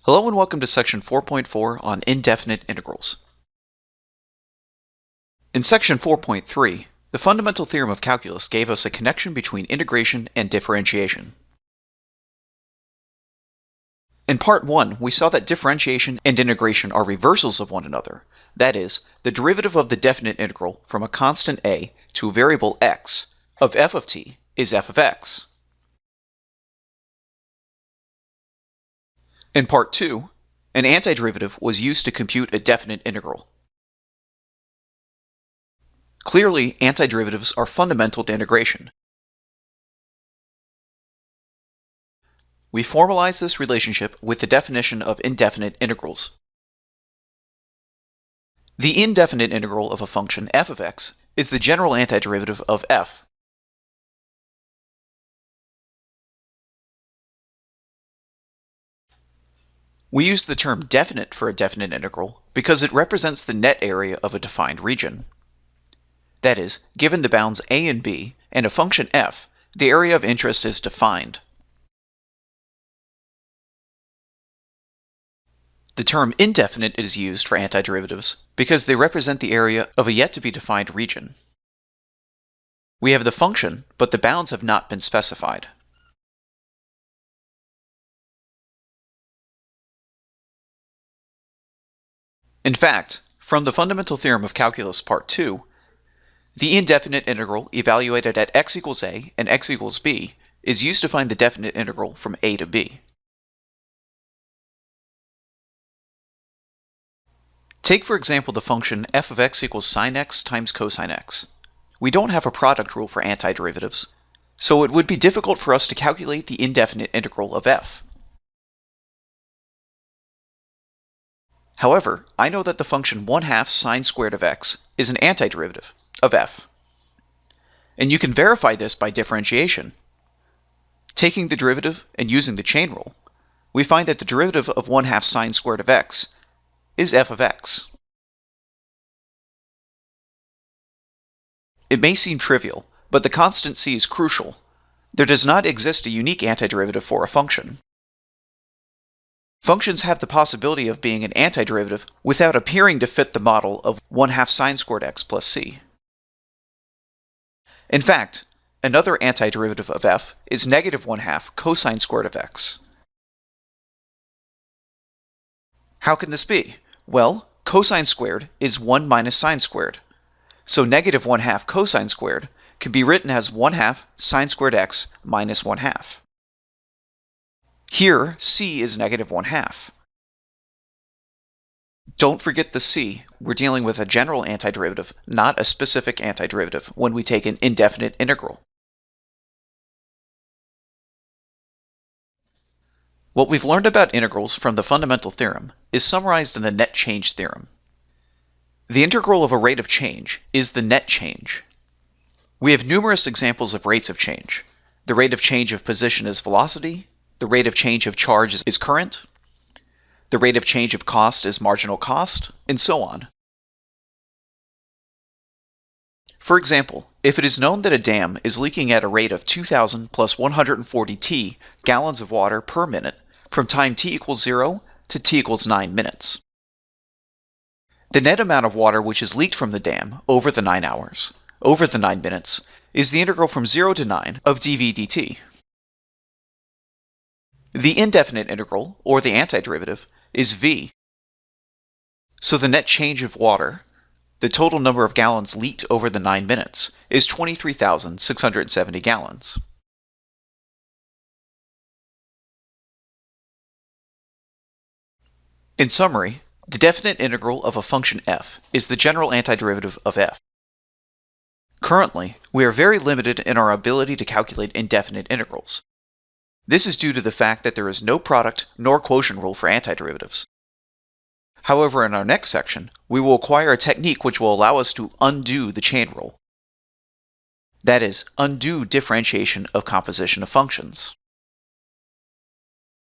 Hello and welcome to section 4.4 on indefinite integrals. In section 4.3, the fundamental theorem of calculus gave us a connection between integration and differentiation. In part 1, we saw that differentiation and integration are reversals of one another. That is, the derivative of the definite integral from a constant a to a variable x of f of t is f of x. In part 2, an antiderivative was used to compute a definite integral. Clearly, antiderivatives are fundamental to integration. We formalize this relationship with the definition of indefinite integrals. The indefinite integral of a function f of x is the general antiderivative of f. We use the term definite for a definite integral because it represents the net area of a defined region. That is, given the bounds a and b and a function f, the area of interest is defined. The term indefinite is used for antiderivatives because they represent the area of a yet-to-be-defined region. We have the function, but the bounds have not been specified. In fact, from the fundamental theorem of calculus part 2, the indefinite integral evaluated at x equals a and x equals b is used to find the definite integral from a to b. Take for example the function f of x equals sine x times cosine x. We don't have a product rule for antiderivatives, so it would be difficult for us to calculate the indefinite integral of f. However, I know that the function 1/2 sine squared of x is an antiderivative of f. And you can verify this by differentiation. Taking the derivative and using the chain rule, we find that the derivative of 1/2 sine squared of x is f of x. It may seem trivial, but the constant c is crucial. There does not exist a unique antiderivative for a function. Functions have the possibility of being an antiderivative without appearing to fit the model of 1/2 sine squared x plus c. In fact, another antiderivative of f is negative 1/2 cosine squared of x. How can this be? Well, cosine squared is 1 minus sine squared. So negative 1/2 cosine squared can be written as 1/2 sine squared x minus 1/2. Here, c is negative 1/2. Don't forget the c. We're dealing with a general antiderivative, not a specific antiderivative, when we take an indefinite integral. What we've learned about integrals from the fundamental theorem is summarized in the net change theorem. The integral of a rate of change is the net change. We have numerous examples of rates of change. The rate of change of position is velocity. The rate of change of charge is current. The rate of change of cost is marginal cost, and so on. For example, if it is known that a dam is leaking at a rate of 2,000 plus 140 t gallons of water per minute from time t equals 0 to t equals 9 minutes. The net amount of water which is leaked from the dam over the 9 hours, over the 9 minutes, is the integral from 0 to 9 of dv dt. The indefinite integral, or the antiderivative, is v. So the net change of water, the total number of gallons leaked over the 9 minutes, is 23,670 gallons. In summary, the definite integral of a function f is the general antiderivative of f. Currently, we are very limited in our ability to calculate indefinite integrals. This is due to the fact that there is no product nor quotient rule for antiderivatives. However, in our next section, we will acquire a technique which will allow us to undo the chain rule. That is, undo differentiation of composition of functions.